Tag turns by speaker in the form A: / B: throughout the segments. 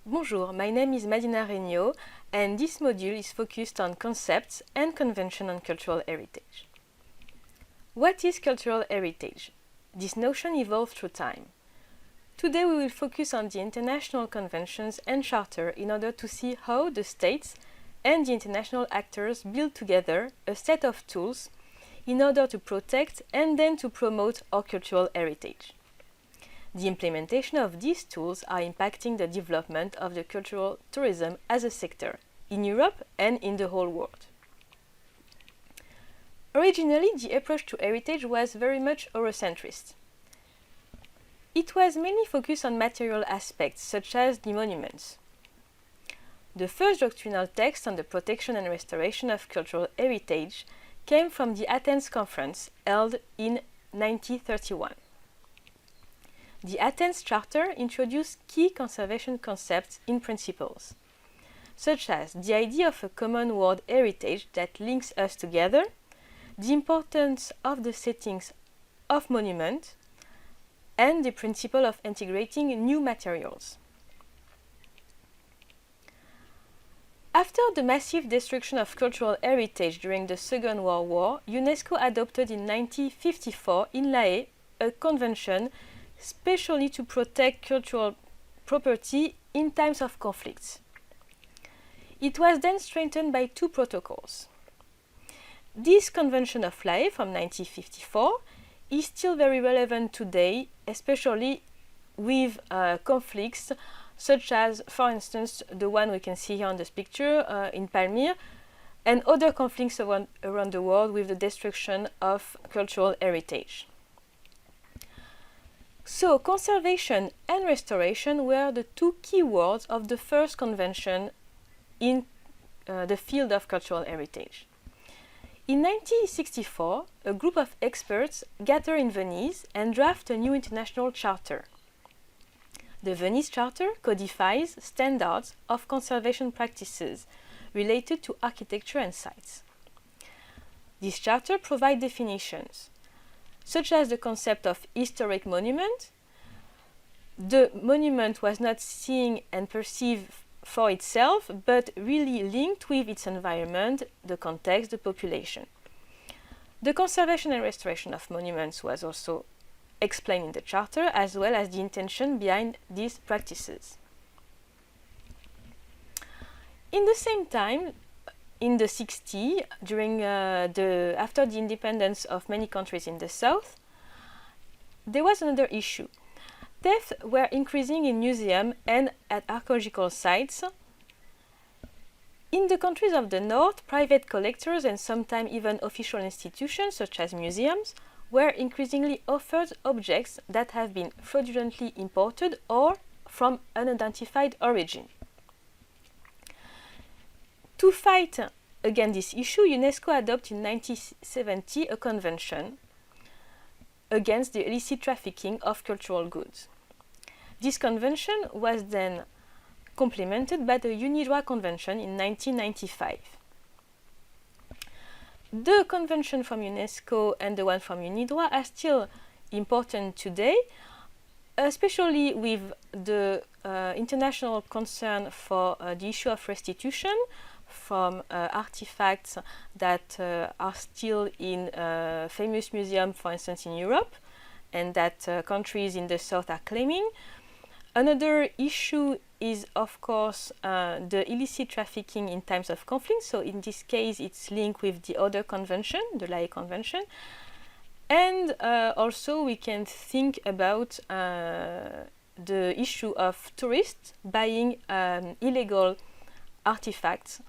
A: Bonjour, my name is Madina Regnault, and this module is focused on concepts and convention on cultural heritage. What is cultural heritage? This notion evolved through time. Today we will focus on the international conventions and charter in order to see how the states and the international actors build together a set of tools in order to protect and then to promote our cultural heritage. The implementation of these tools are impacting the development of the cultural tourism as a sector in Europe and in the whole world. Originally, the approach to heritage was very much Eurocentrist. It was mainly focused on material aspects, such as the monuments. The first doctrinal text on the protection and restoration of cultural heritage came from the Athens Conference held in 1931. The Athens Charter introduced key conservation concepts in principles, such as the idea of a common world heritage that links us together, the importance of the settings of monuments, and the principle of integrating new materials. After the massive destruction of cultural heritage during the Second World War, UNESCO adopted in 1954 in La Haye a convention specially to protect cultural property in times of conflicts. It was then strengthened by two protocols. This Convention of La Haye from 1954 is still very relevant today, especially with conflicts such as, for instance, the one we can see here on this picture in Palmyre, and other conflicts around the world with the destruction of cultural heritage. So, conservation and restoration were the two key words of the first convention in the field of cultural heritage. In 1964, a group of experts gathered in Venice and drafted a new international charter. The Venice Charter codifies standards of conservation practices related to architecture and sites. This charter provides definitions, such as the concept of historic monument. The monument was not seen and perceived for itself, but really linked with its environment, the context, the population. The conservation and restoration of monuments was also explained in the Charter, as well as the intention behind these practices. In the same time, in the 60s, after the independence of many countries in the south, there was another issue. Thefts were increasing in museums and at archaeological sites. In the countries of the north, private collectors and sometimes even official institutions, such as museums, were increasingly offered objects that have been fraudulently imported or from unidentified origin. To fight against this issue, UNESCO adopted in 1970 a convention against the illicit trafficking of cultural goods. This convention was then complemented by the UNIDROIT Convention in 1995. The convention from UNESCO and the one from UNIDROIT are still important today, especially with the international concern for the issue of restitution from artifacts that are still in famous museums, for instance, in Europe, and that countries in the south are claiming. Another issue is, of course, the illicit trafficking in times of conflict. So in this case, it's linked with the other convention, the La Haye Convention. And also we can think about the issue of tourists buying illegal artifacts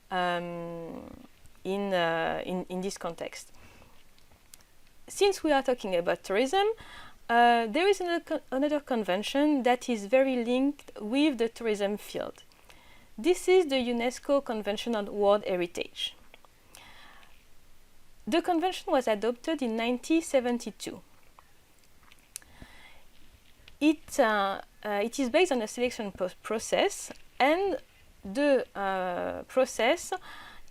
A: in this context. Since we are talking about tourism, there is another convention that is very linked with the tourism field. This is the UNESCO Convention on World Heritage. The convention was adopted in 1972. It is based on a selection process, and the process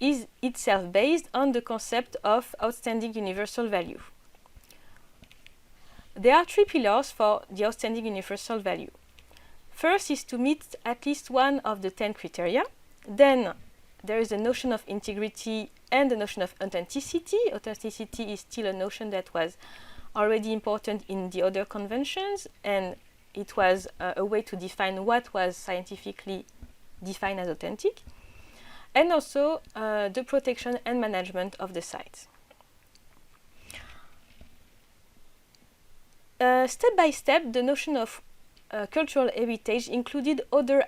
A: is itself based on the concept of outstanding universal value. There are three pillars for the outstanding universal value. First is to meet at least one of the 10 criteria. Then there is the notion of integrity and the notion of authenticity. Authenticity is still a notion that was already important in the other conventions, and it was a way to define what was scientifically defined as authentic, and also the protection and management of the sites. Step by step, the notion of cultural heritage included other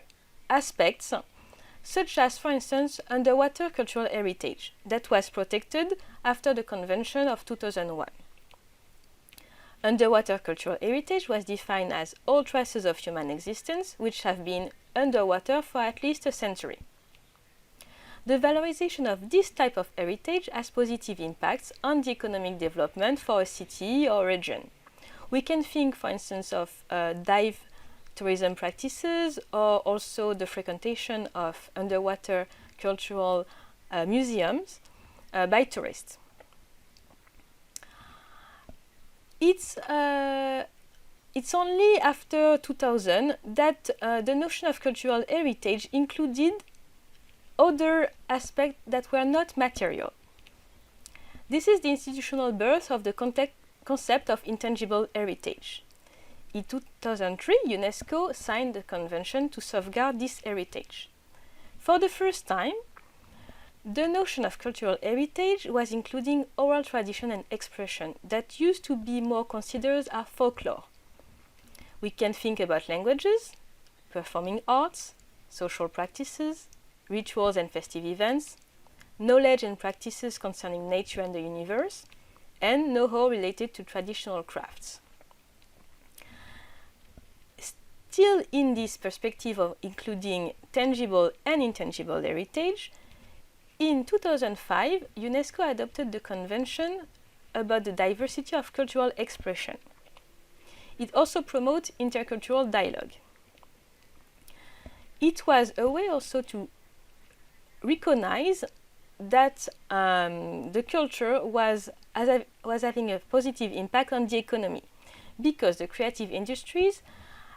A: aspects, such as, for instance, underwater cultural heritage that was protected after the Convention of 2001. Underwater cultural heritage was defined as all traces of human existence which have been underwater for at least a century. The valorization of this type of heritage has positive impacts on the economic development for a city or region. We can think, for instance, of dive tourism practices, or also the frequentation of underwater cultural museums by tourists. It's only after 2000 that the notion of cultural heritage included other aspects that were not material. This is the institutional birth of the concept of intangible heritage. In 2003, UNESCO signed the convention to safeguard this heritage. For the first time, the notion of cultural heritage was including oral tradition and expression that used to be more considered as folklore. We can think about languages, performing arts, social practices, rituals and festive events, knowledge and practices concerning nature and the universe, and know-how related to traditional crafts. Still in this perspective of including tangible and intangible heritage, in 2005, UNESCO adopted the Convention about the diversity of cultural expression. It also promotes intercultural dialogue. It was a way also to recognize that the culture was having a positive impact on the economy, because the creative industries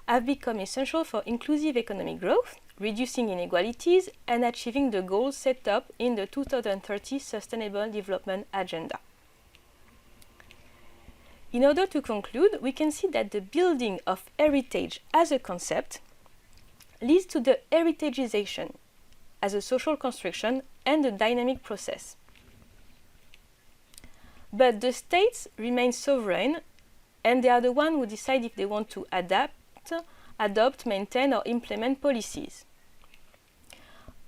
A: have become essential for inclusive economic growth, reducing inequalities, and achieving the goals set up in the 2030 Sustainable Development Agenda. In order to conclude, we can see that the building of heritage as a concept leads to the heritagization as a social construction and a dynamic process. But the states remain sovereign, and they are the ones who decide if they want to adopt, maintain, or implement policies.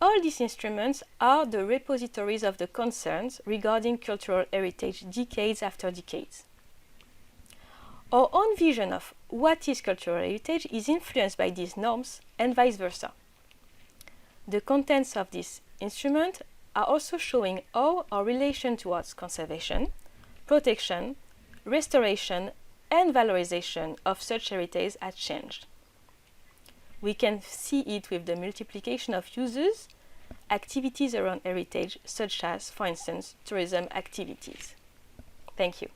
A: All these instruments are the repositories of the concerns regarding cultural heritage decades after decades. Our own vision of what is cultural heritage is influenced by these norms and vice versa. The contents of this instrument are also showing how our relation towards conservation, protection, restoration, and valorization of such heritage has changed. We can see it with the multiplication of uses, activities around heritage, such as, for instance, tourism activities. Thank you.